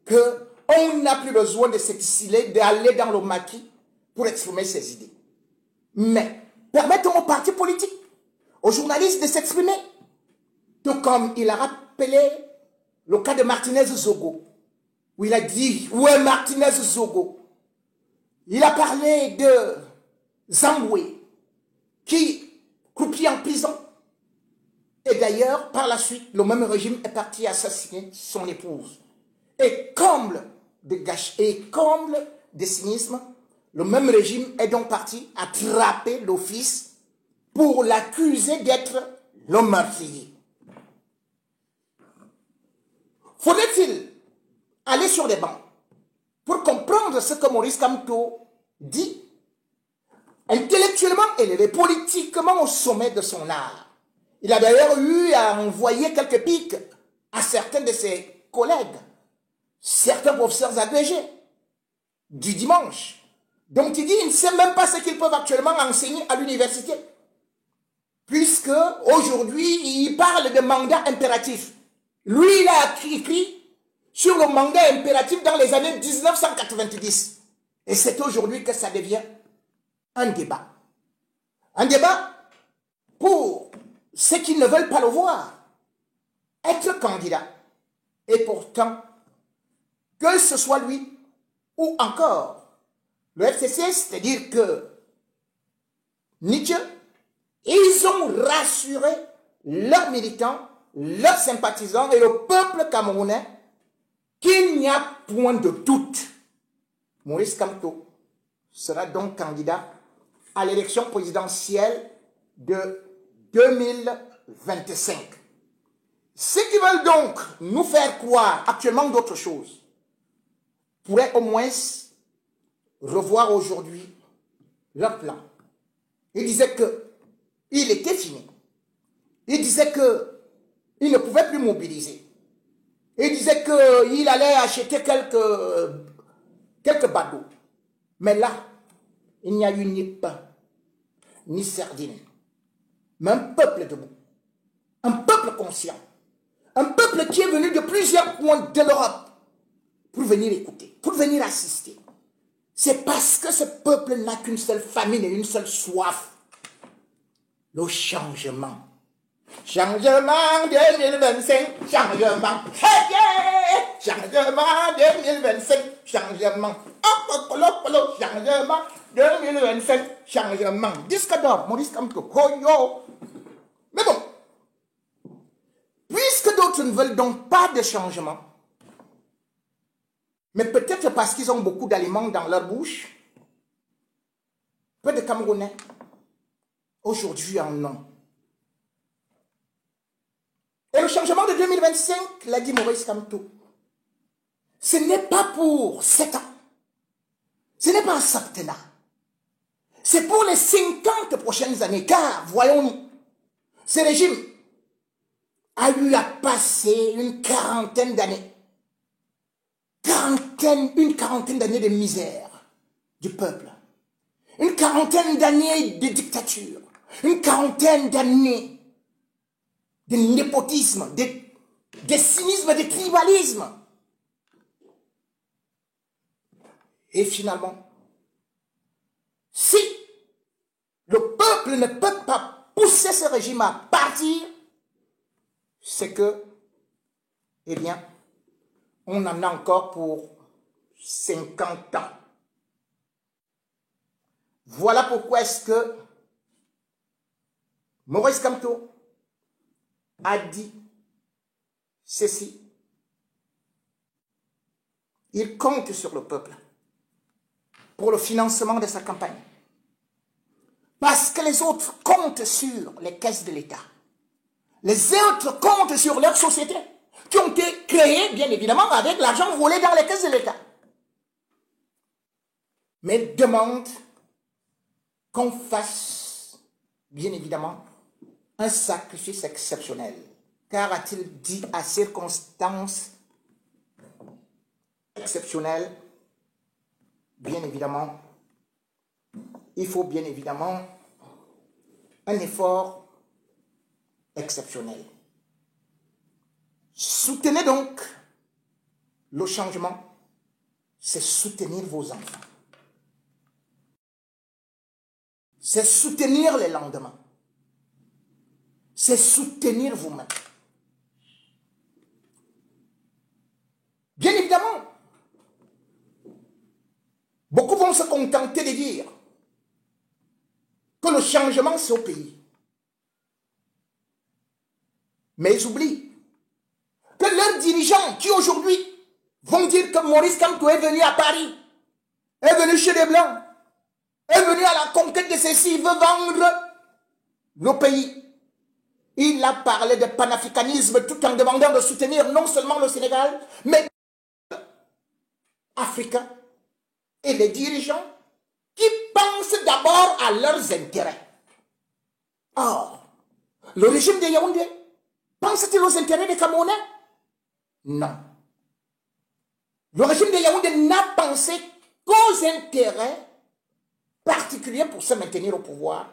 qu'on n'a plus besoin de s'exiler, d'aller dans le maquis pour exprimer ses idées. Mais permettons aux partis politiques, aux journalistes de s'exprimer. Tout comme il a rappelé le cas de Martinez Zogo, où il a dit, où est Martinez Zogo? Il a parlé de Zamboué, qui croupit en prison. Et d'ailleurs, par la suite, le même régime est parti assassiner son épouse. Et comble de gâchis, et comble de cynisme, le même régime est donc parti attraper le fils pour l'accuser d'être le meurtrier. Faudrait-il aller sur les bancs pour comprendre ce que Maurice Kamto dit, intellectuellement élevé, politiquement au sommet de son art? Il a d'ailleurs eu à envoyer quelques piques à certains de ses collègues, certains professeurs agrégés du dimanche. Donc il dit, il ne sait même pas ce qu'ils peuvent actuellement enseigner à l'université. Puisque aujourd'hui, il parle de mandat impératif. Lui, il a écrit sur le mandat impératif dans les années 1990. Et c'est aujourd'hui que ça devient un débat. Un débat pour ceux qui ne veulent pas le voir. Être candidat. Et pourtant, que ce soit lui ou encore le FCC, c'est-à-dire que Nietzsche, ils ont rassuré leurs militants, leurs sympathisants et le peuple camerounais qu'il n'y a point de doute. Maurice Kamto sera donc candidat à l'élection présidentielle de 2025. Ceux qui veulent donc nous faire croire actuellement d'autres choses pourraient au moins revoir aujourd'hui leur plan. Il disait qu'il était fini. Il disait qu'il ne pouvait plus mobiliser. Il disait qu'il allait acheter quelques bateaux. Mais là, il n'y a eu ni pain, ni sardines, mais un peuple debout, un peuple conscient, un peuple qui est venu de plusieurs coins de l'Europe pour venir écouter, pour venir assister. C'est parce que ce peuple n'a qu'une seule famine et une seule soif. Le changement. Changement 2025, changement. Hey, yeah! Changement 2025, changement. Changement 2025, changement. Disque d'or, Maurice Kamto. Oh yo! Mais bon, puisque d'autres ne veulent donc pas de changement, mais peut-être parce qu'ils ont beaucoup d'aliments dans leur bouche, peu de Camerounais aujourd'hui en ont. Et le changement de 2025, l'a dit Maurice Kamto, ce n'est pas pour 7 ans. Ce n'est pas un septennat. C'est pour les 50 prochaines années. Car, voyons-nous, ce régime a eu à passer une quarantaine d'années. Une quarantaine d'années de misère du peuple. Une quarantaine d'années de dictature. Une quarantaine d'années de népotisme, de cynisme, de tribalisme. Et finalement, si le peuple ne peut pas pousser ce régime à partir, c'est que, eh bien, on en a encore pour 50 ans. Voilà pourquoi est-ce que Maurice Kamto a dit ceci. Il compte sur le peuple pour le financement de sa campagne. Parce que les autres comptent sur les caisses de l'État. Les autres comptent sur leurs sociétés qui ont été créées, bien évidemment, avec l'argent volé dans les caisses de l'État. Mais demande qu'on fasse, bien évidemment, un sacrifice exceptionnel. Car a-t-il dit à circonstances exceptionnelles, bien évidemment, il faut bien évidemment un effort exceptionnel. Soutenez donc Le changement, c'est soutenir vos enfants. C'est soutenir les lendemains. C'est soutenir vous-même. Bien évidemment, beaucoup vont se contenter de dire que le changement, c'est au pays. Mais ils oublient que leurs dirigeants qui aujourd'hui vont dire que Maurice Kamto est venu à Paris, est venu chez les Blancs, est venu à la conquête de ceci, il veut vendre le pays. Il a parlé de panafricanisme tout en demandant de soutenir non seulement le Sénégal, mais africains et les dirigeants qui pensent d'abord à leurs intérêts. Or, le régime de Yaoundé pense-t-il aux intérêts des Camerounais? Non. Le régime de Yaoundé n'a pensé qu'aux intérêts particuliers pour se maintenir au pouvoir.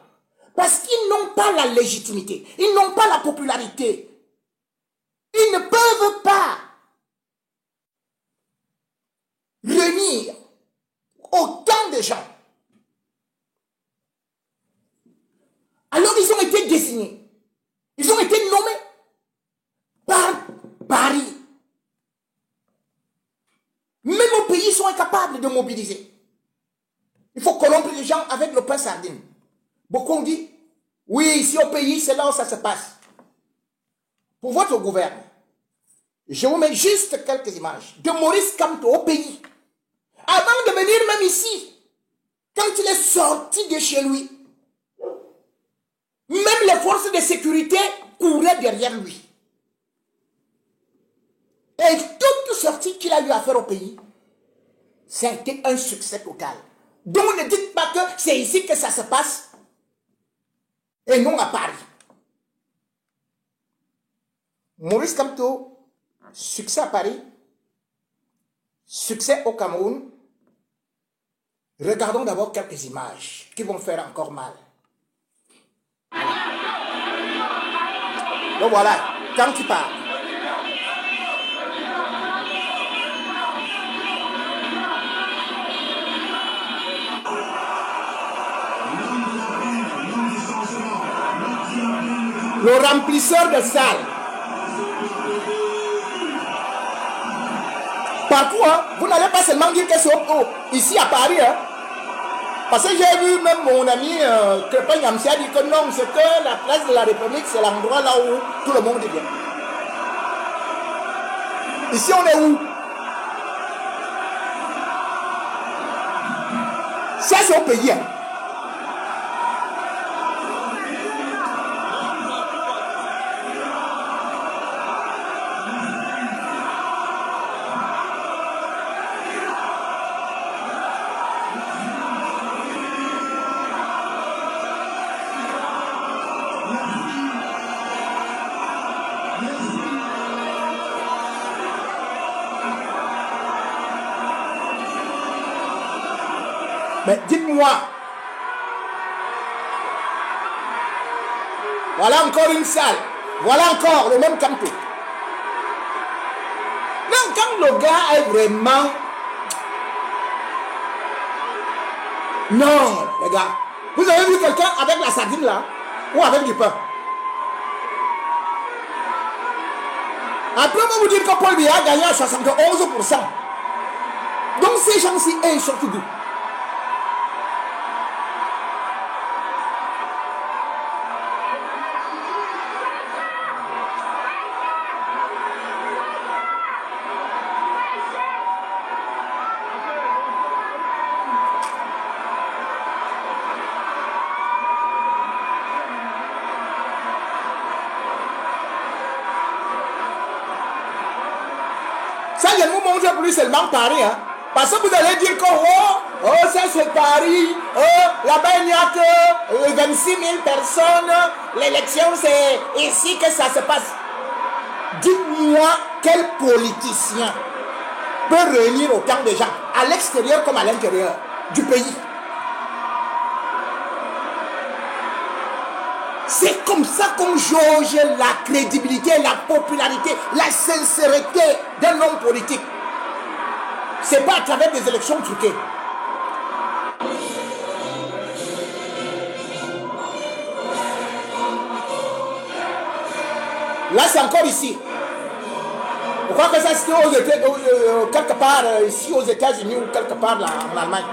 Parce qu'ils n'ont pas la légitimité, ils n'ont pas la popularité. Ils ne peuvent pas réunir autant de gens. Alors ils ont été désignés, ils ont été nommés par Paris. Même au pays, ils sont incapables de mobiliser. Il faut corrompre les gens avec le pain sardine. Beaucoup ont dit, oui, ici au pays, c'est là où ça se passe. Pour votre gouvernement, je vous mets juste quelques images de Maurice Kamto au pays. Avant de venir même ici, quand il est sorti de chez lui, même les forces de sécurité couraient derrière lui. Et toute sortie qu'il a eu à faire au pays, ça a été un succès total. Donc ne dites pas que c'est ici que ça se passe et non à Paris. Maurice Kamto, succès à Paris, succès au Cameroun. Regardons d'abord quelques images qui vont faire encore mal. Donc voilà, quand il part. Le remplisseur de salle. Partout, hein, vous n'allez pas seulement dire que c'est ici à Paris. Hein, parce que j'ai vu même mon ami Crépin Yamsia dire que non, c'est que la place de la République, c'est l'endroit là où tout le monde vient. Ici, on est où? Ça, c'est au pays. Hein. Mais dites-moi, voilà encore une salle, voilà encore le même Kamto. Non, quand le gars est vraiment... Non, les gars, vous avez vu quelqu'un avec la sardine là, ou avec du pain? Après, on va vous dire que Paul Biya a gagné à 71%. Donc ces gens-ci, ils sont tout doux. Ça, je ne vous montre plus seulement Paris. Hein. Parce que vous allez dire que ça c'est Paris. Là-bas, il n'y a que 26 000 personnes. L'élection, c'est ici que ça se passe. Dites-moi quel politicien peut réunir autant de gens, à l'extérieur comme à l'intérieur du pays. C'est comme ça qu'on jauge la crédibilité, la popularité, la sincérité d'un homme politique. Ce n'est pas à travers des élections truquées. Là, c'est encore ici. Pourquoi que ça c'était quelque part ici aux États-Unis ou quelque part là, en Allemagne?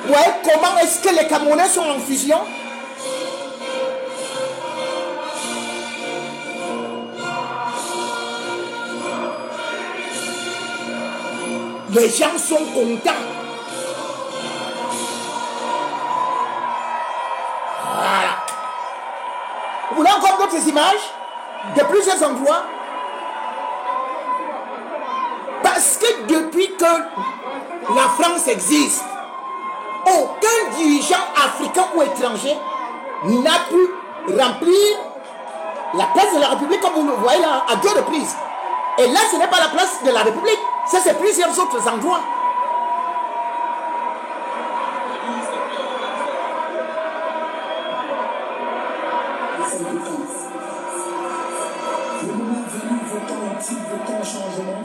Vous voyez comment est-ce que les Camerounais sont en fusion? Les gens sont contents. Voilà. Vous voulez encore d'autres images de plusieurs endroits? Parce que depuis que la France existe, aucun dirigeant africain ou étranger n'a pu remplir la place de la République comme vous le voyez là à 2 reprises. Et là, ce n'est pas la place de la République, ça c'est plusieurs autres endroits. Le moment est venu, votons un changement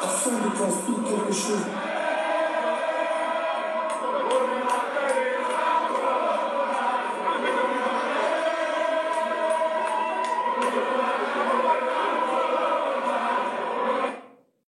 afin de construire quelque chose